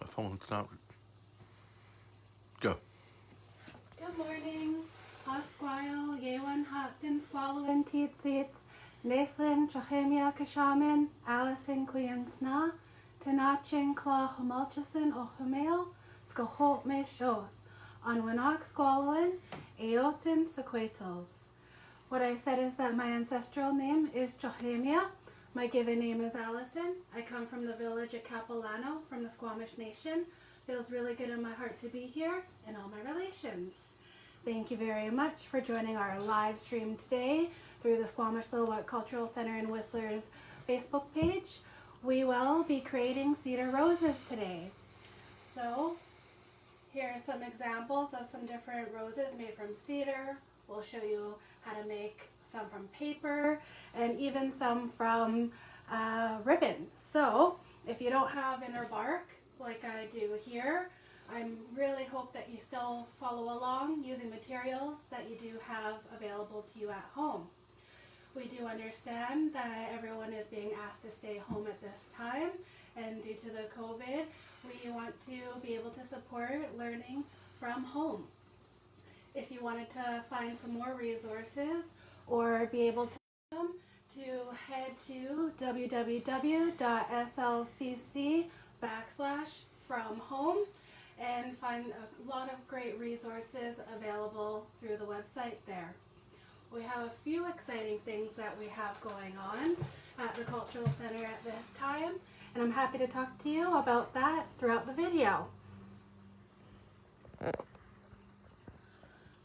phone's not. Go. Good morning. Osquile, Yewan Hopton, Swallowin, Teat Seats, Nathan, Cheximiya Allison, Queensna, Tanachin, Claw, Humulchison, Ohumeo, Skoholt, Me Shoth, on Winnock, Squallowin, Eotin, Sequatals. What I said is that my ancestral name is Cheximiya. My given name is Allison. I come from the village at Capilano from the Squamish Nation. Feels really good in my heart to be here and all my relations. Thank you very much for joining our live stream today through the Squamish Lil'wat Cultural Centre in Whistler's Facebook page. We will be creating cedar roses today. So here are some examples of some different roses made from cedar. We'll show you how to make some from paper and even some from ribbon. So if you don't have inner bark like I do here, I really hope that you still follow along using materials that you do have available to you at home. We do understand that everyone is being asked to stay home at this time, and due to the COVID, we want to be able to support learning from home. If you wanted to find some more resources or be able to head to www.slcc.com/fromhome and find a lot of great resources available through the website there. We have a few exciting things that we have going on at the Cultural Centre at this time, and I'm happy to talk to you about that throughout the video.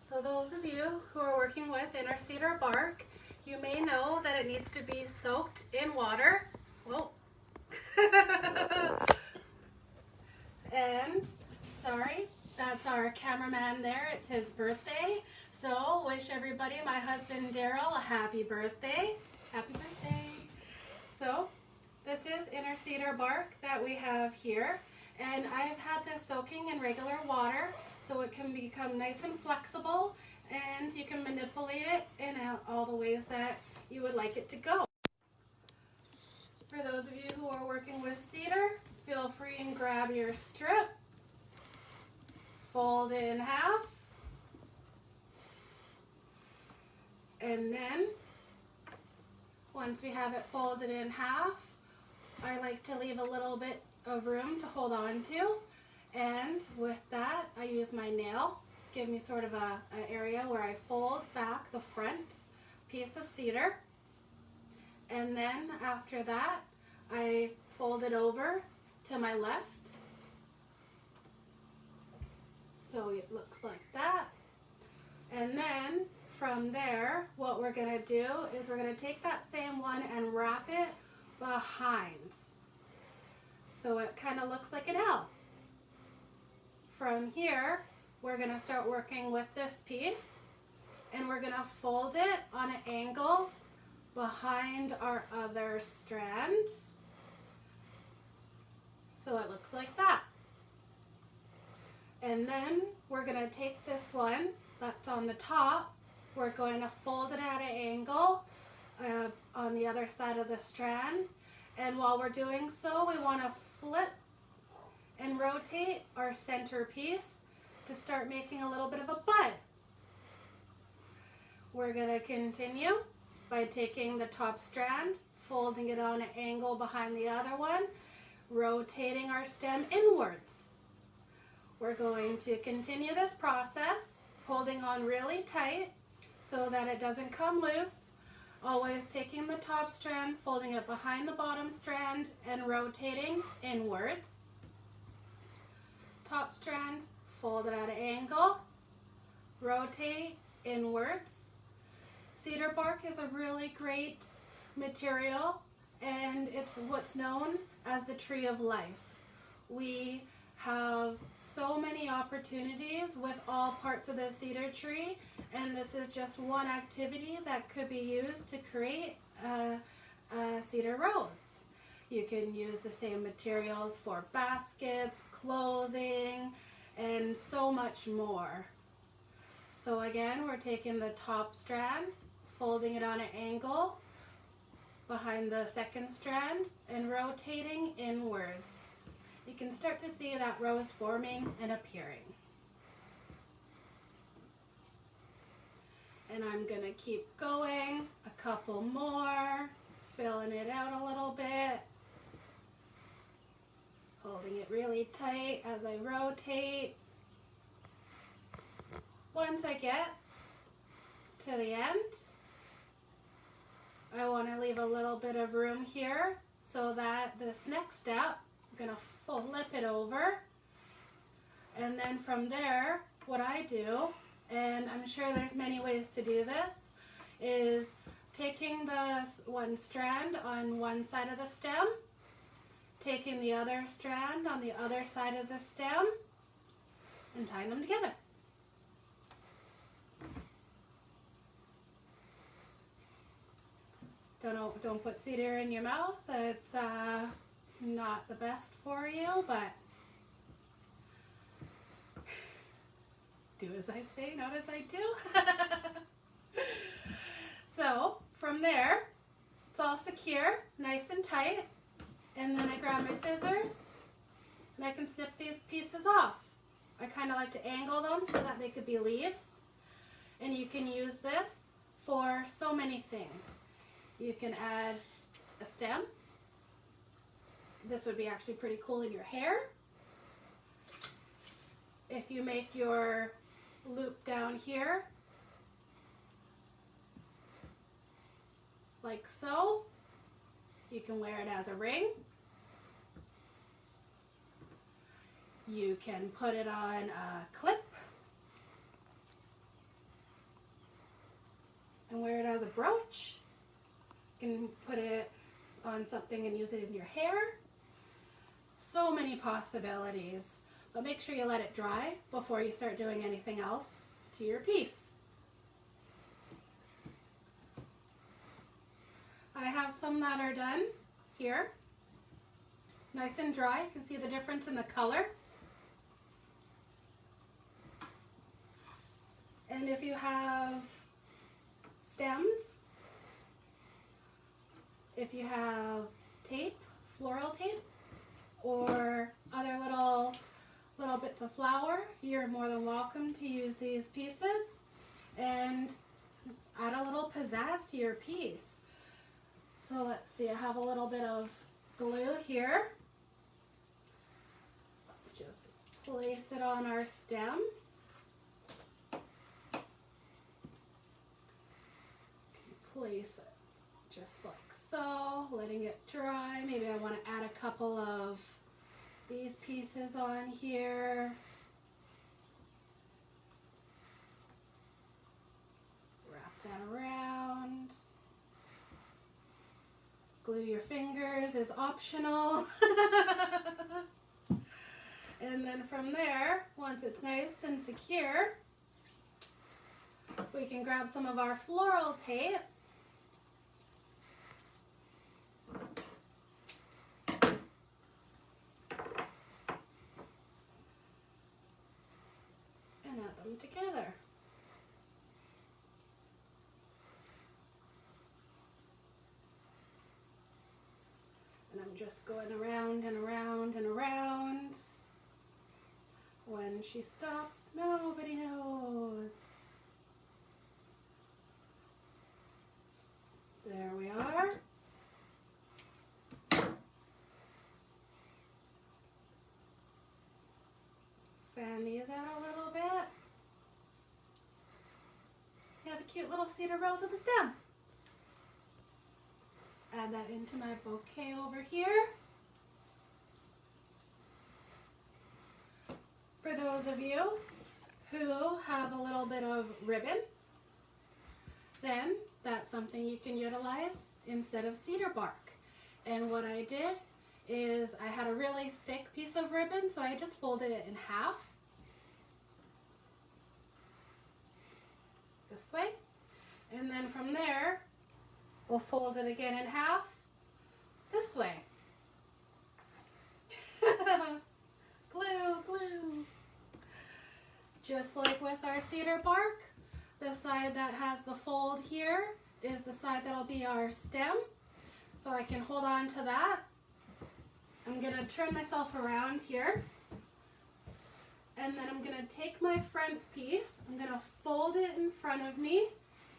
So those of you who are working with inner cedar bark, you may know that it needs to be soaked in water. Whoa. And sorry, that's our cameraman there. It's his birthday. So wish everybody, my husband Daryl, a happy birthday. Happy birthday. So this is inner cedar bark that we have here. And I've had this soaking in regular water so it can become nice and flexible, and you can manipulate it in all the ways that you would like it to go. For those of you who are working with cedar, feel free and grab your strip, fold it in half, and then once we have it folded in half, I like to leave a little bit of room to hold on to, and with that I use my nail, give me sort of an area where I fold back the front piece of cedar, and then after that I fold it over to my left, so it looks like that. And then from there, what we're going to do is we're going to take that same one and wrap it behind, so it kind of looks like an L. From here, we're going to start working with this piece, and we're going to fold it on an angle behind our other strand, so it looks like that. And then we're going to take this one that's on the top, we're going to fold it at an angle on the other side of the strand, and while we're doing so, we want to flip and rotate our center piece to start making a little bit of a bud. We're going to continue by taking the top strand, folding it on an angle behind the other one, rotating our stem inwards. We're going to continue this process, holding on really tight so that it doesn't come loose, always taking the top strand, folding it behind the bottom strand, and rotating inwards. Top strand, fold it at an angle, rotate inwards. Cedar bark is a really great material, and it's what's known as the tree of life. We have so many opportunities with all parts of the cedar tree, and this is just one activity that could be used to create a cedar rose. You can use the same materials for baskets, clothing, and so much more. So again, we're taking the top strand, folding it on an angle behind the second strand, and rotating inwards. you can start to see that rose forming and appearing. And I'm going to keep going, a couple more, filling it out a little bit, holding it really tight as I rotate. Once I get to the end, I want to leave a little bit of room here so that this next step, I'm going to flip it over, and then from there, what I do, and I'm sure there's many ways to do this, is taking the one strand on one side of the stem, taking the other strand on the other side of the stem, and tying them together. Don't put cedar in your mouth. It's not the best for you, but do as I say, not as I do. So from there, it's all secure, nice and tight, and then I grab my scissors and I can snip these pieces off. I kind of like to angle them so that they could be leaves, and you can use this for so many things. You can add a stem. This would be actually pretty cool in your hair. If you make your loop down here, like so, you can wear it as a ring. You can put it on a clip and wear it as a brooch. You can put it on something and use it in your hair. So many possibilities, but make sure you let it dry before you start doing anything else to your piece. I have some that are done here, nice and dry. You can see the difference in the color. And if you have stems, if you have tape, floral tape, or other little bits of flour, you're more than welcome to use these pieces and add a little pizzazz to your piece. So let's see, I have a little bit of glue here. Let's just place it on our stem. Place it just like so, letting it dry. Maybe I want to add a couple of these pieces on here. Wrap that around. Glue your fingers is optional. And then from there, once it's nice and secure, we can grab some of our floral tape and add them together. And I'm just going around and around and around. When she stops, nobody knows. There we are. Fan these out a little bit. You have a cute little cedar rose with a stem. Add that into my bouquet over here. For those of you who have a little bit of ribbon, then that's something you can utilize instead of cedar bark. And what I did is I had a really thick piece of ribbon, so I just folded it in half. This way. And then from there, we'll fold it again in half this way. Glue, glue. Just like with our cedar bark, the side that has the fold here is the side that'll be our stem. So I can hold on to that I'm going to turn myself around here, and then I'm going to take my front piece, I'm going to fold it in front of me,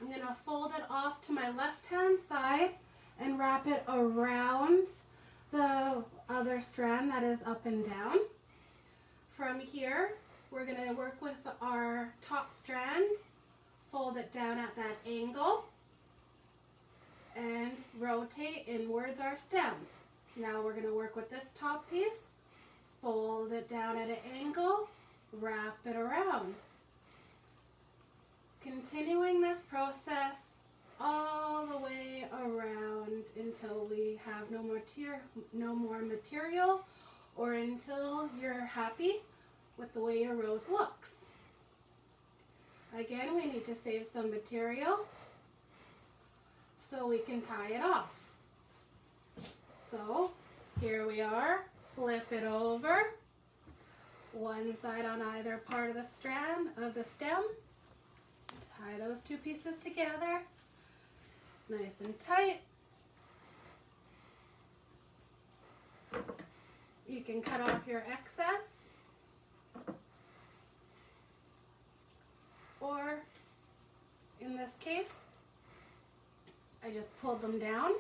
I'm going to fold it off to my left-hand side and wrap it around the other strand that is up and down. From here, we're going to work with our top strand, fold it down at that angle, and rotate inwards our stem. Now we're going to work with this top piece, fold it down at an angle, wrap it around. Continuing this process all the way around until we have no more material, or until you're happy with the way your rose looks. Again, we need to save some material so we can tie it off. So here we are, flip it over, one side on either part of the strand of the stem, tie those two pieces together, nice and tight. You can cut off your excess, or in this case, I just pulled them down.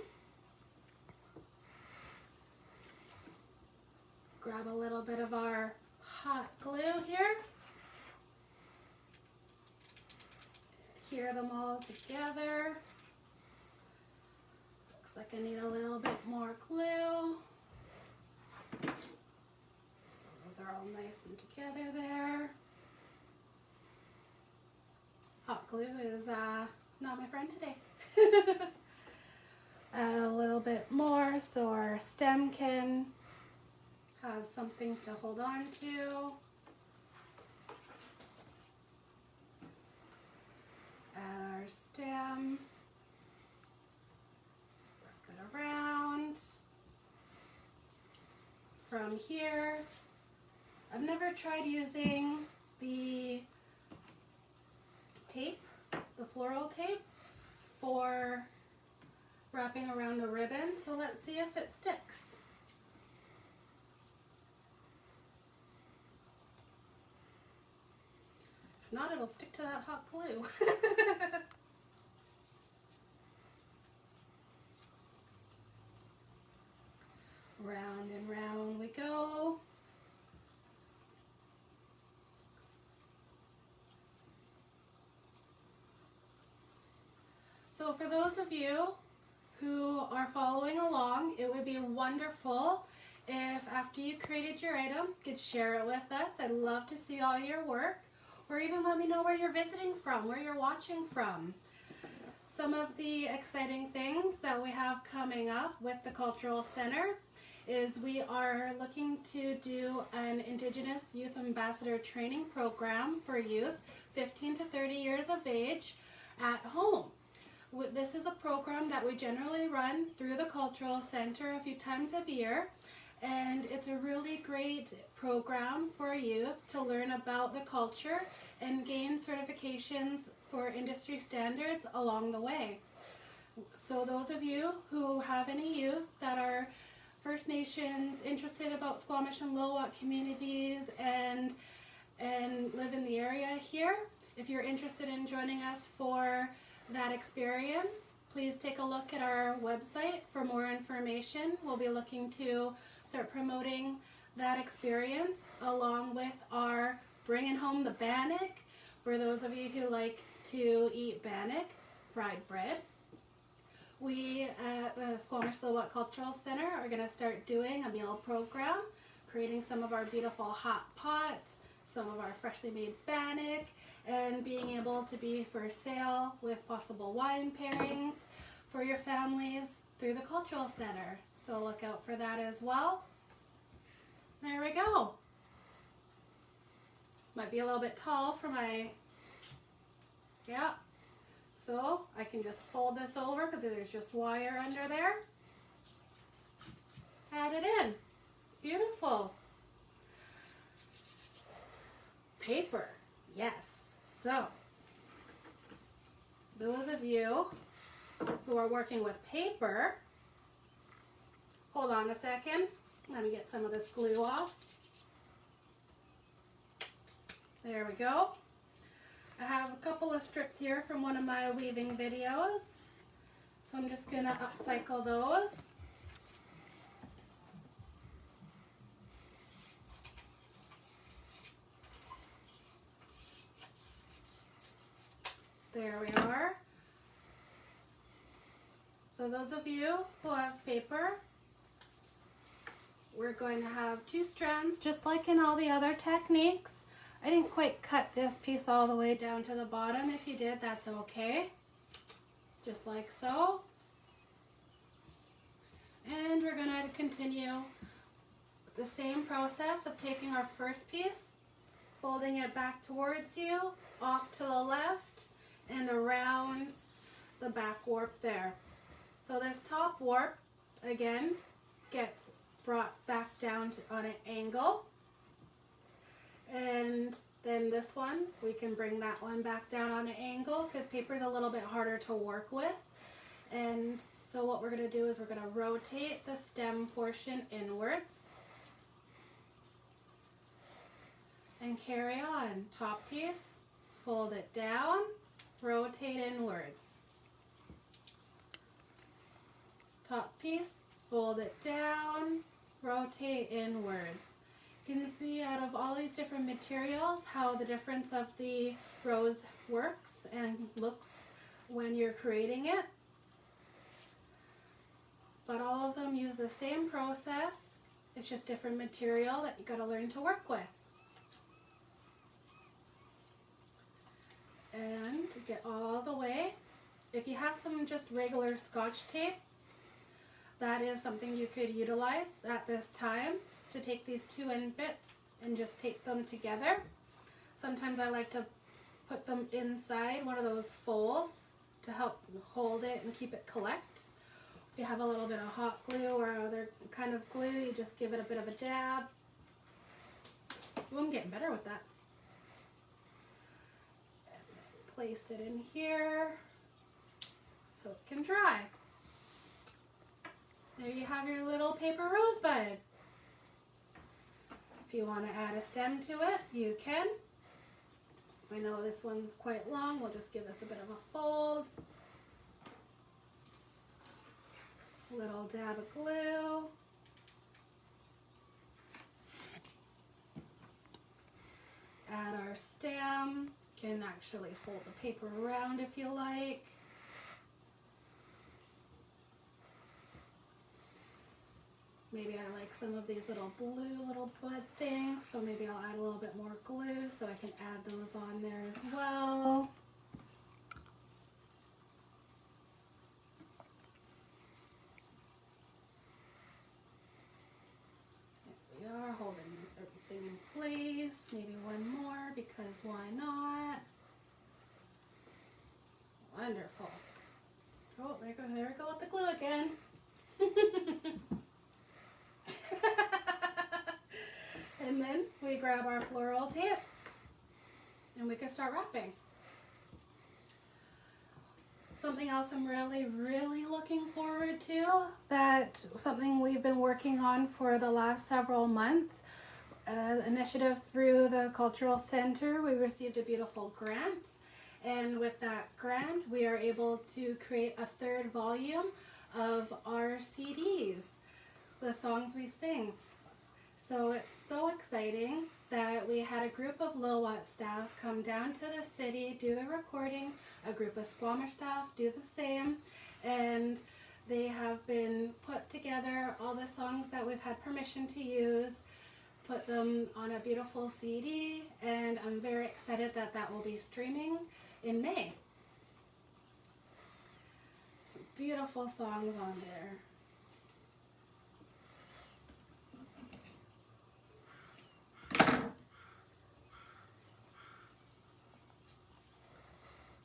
Grab a little bit of our hot glue here. Adhere them all together. Looks like I need a little bit more glue. So those are all nice and together there. Hot glue is not my friend today. Add a little bit more so our stem can have something to hold on to. Add our stem. Wrap it around. From here, I've never tried using the tape, the floral tape, for wrapping around the ribbon, so let's see if it sticks. If not, it'll stick to that hot glue. Round and round we go. So for those of you who are following along, it would be wonderful if after you created your item, you could share it with us. I'd love to see all your work, or even let me know where you're visiting from, where you're watching from. Some of the exciting things that we have coming up with the Cultural Centre is we are looking to do an Indigenous Youth Ambassador training program for youth 15 to 30 years of age at home. This is a program that we generally run through the Cultural Centre a few times a year, and it's a really great program for youth to learn about the culture and gain certifications for industry standards along the way. So those of you who have any youth that are First Nations interested about Squamish and Lil'wat communities and live in the area here, if you're interested in joining us for that experience, please take a look at our website for more information. We'll be looking to start promoting that experience along with our Bringing Home the Bannock, for those of you who like to eat bannock, fried bread. We at the Squamish Lil'wat Cultural Centre are going to start doing a meal program, creating some of our beautiful hot pots, some of our freshly made bannock, and being able to be for sale with possible wine pairings for your families through the Cultural Centre. So look out for that as well. There we go. Might be a little bit tall for my, yeah. So I can just fold this over because there's just wire under there. Add it in. Beautiful. Paper. Yes. So those of you who are working with paper, hold on a second. Let me get some of this glue off. There we go. I have a couple of strips here from one of my weaving videos. So I'm just going to upcycle those. There we are. So those of you who have paper, we're going to have 2 strands just like in all the other techniques. I didn't quite cut this piece all the way down to the bottom. If you did, that's okay. Just like so. And we're going to continue the same process of taking our first piece, folding it back towards you, off to the left, and around the back warp there. So this top warp, again, gets brought back down on an angle. And then this one, we can bring that one back down on an angle because paper is a little bit harder to work with. And so what we're going to do is we're going to rotate the stem portion inwards and carry on. Top piece, fold it down, rotate inwards. Top piece, fold it down, rotate inwards. You can see out of all these different materials how the difference of the rose works and looks when you're creating it. But all of them use the same process. It's just different material that you got to learn to work with. And get all the way. If you have some just regular Scotch tape, that is something you could utilize at this time to take these 2 end bits and just tape them together. Sometimes I like to put them inside one of those folds to help hold it and keep it collect. If you have a little bit of hot glue or other kind of glue, you just give it a bit of a dab. Ooh, I'm getting better with that. And then place it in here so it can dry. There you have your little paper rosebud. If you want to add a stem to it, you can. Since I know this one's quite long, we'll just give this a bit of a fold. A little dab of glue. Add our stem. You can actually fold the paper around if you like. Maybe I like some of these little blue little bud things, so maybe I'll add a little bit more glue so I can add those on there as well. There we are, holding everything in place. Maybe one more because why not? Wonderful. Oh, there we go with the glue again. And then we grab our floral tape and we can start wrapping. Something else I'm really looking forward to, that something we've been working on for the last several months, initiative through the Cultural Centre. We received a beautiful grant, and with that grant we are able to create a 3rd volume of our CDs, the songs we sing. So it's so exciting that we had a group of Lil'wat staff come down to the city, do the recording, a group of Squamish staff do the same, and they have been put together all the songs that we've had permission to use, put them on a beautiful CD, and I'm very excited that that will be streaming in May. Some beautiful songs on there.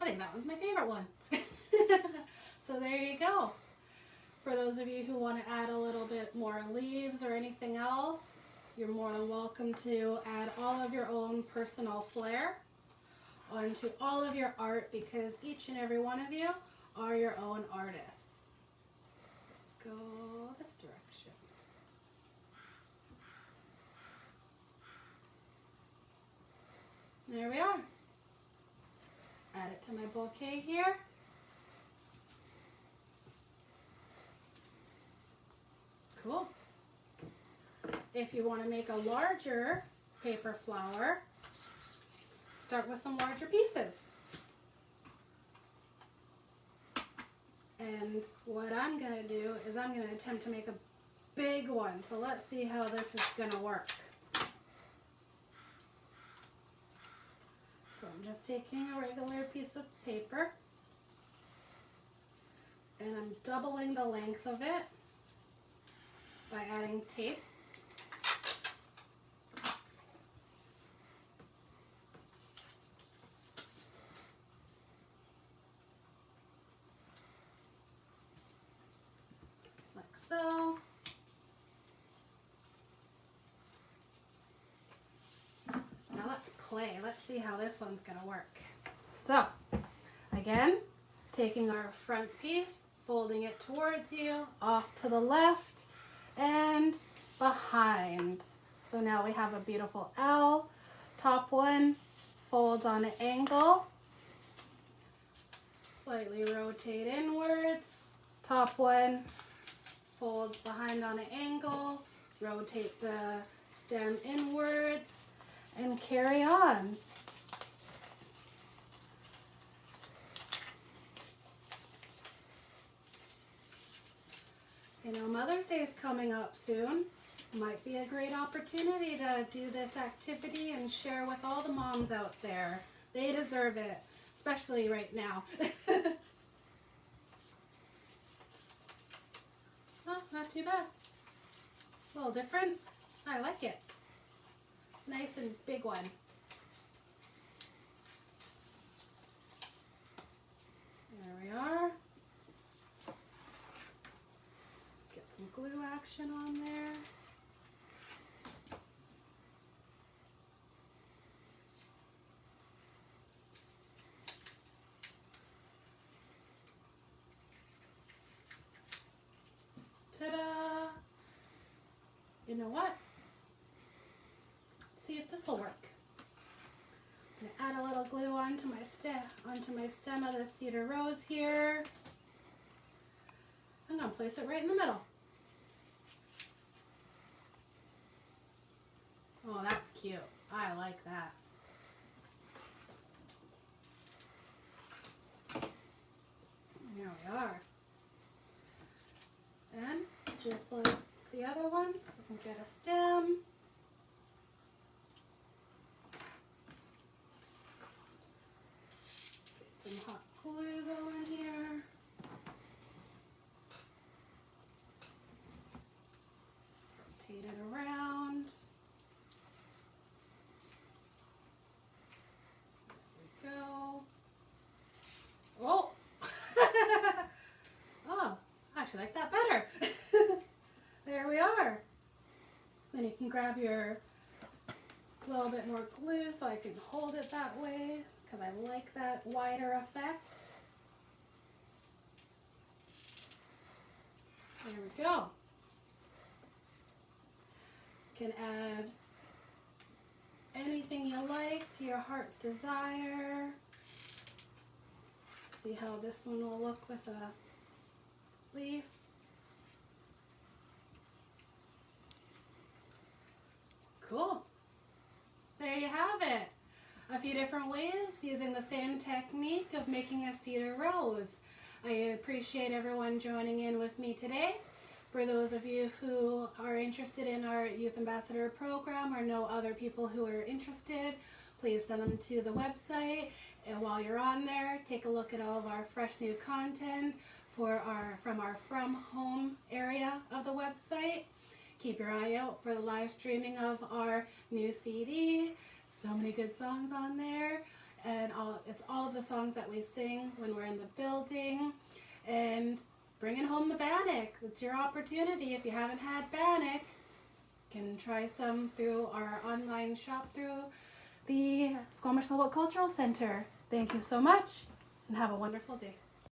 I think that was my favorite one. So there you go. For those of you who want to add a little bit more leaves or anything else, you're more than welcome to add all of your own personal flair onto all of your art, because each and every one of you are your own artists. Let's go this direction. to my bouquet here. Cool. If you want to make a larger paper flower, start with some larger pieces. And what I'm going to do is I'm going to attempt to make a big one. So let's see how this is going to work. So I'm just taking a regular piece of paper and I'm doubling the length of it by adding tape. Like so. Now let's play. Let's see how this one's going to work. So, again, taking our front piece, folding it towards you, off to the left, and behind. So now we have a beautiful L. Top one folds on an angle. Slightly rotate inwards. Top one folds behind on an angle. Rotate the stem inwards and carry on. You know, Mother's Day is coming up soon. Might be a great opportunity to do this activity and share with all the moms out there. They deserve it, especially right now. Oh, not too bad. A little different. I like it. Nice and big one. There we are. Get some glue action on there. Ta-da! You know what? See if this will work. I'm going to add a little glue onto my stem of the cedar rose here. I'm going to place it right in the middle. Oh, that's cute. I like that. There we are. And just like the other ones, we can get a stem. Some hot glue going here. Rotate it around. There we go. Oh! Oh, I actually like that better. There we are. Then you can grab your little bit more glue so I can hold it that way, because I like that wider effect. There we go. You can add anything you like to your heart's desire. See how this one will look with a leaf. Cool. There you have it. A few different ways using the same technique of making a cedar rose. I appreciate everyone joining in with me today. For those of you who are interested in our Youth Ambassador program or know other people who are interested, please send them to the website. And while you're on there, take a look at all of our fresh new content from our From Home area of the website. Keep your eye out for the live streaming of our new CD. So many good songs on there, and it's all of the songs that we sing when we're in the building. And bringing home the bannock. It's your opportunity. If you haven't had bannock, you can try some through our online shop through the Squamish Lil'wat Cultural Centre. Thank you so much, and have a wonderful day.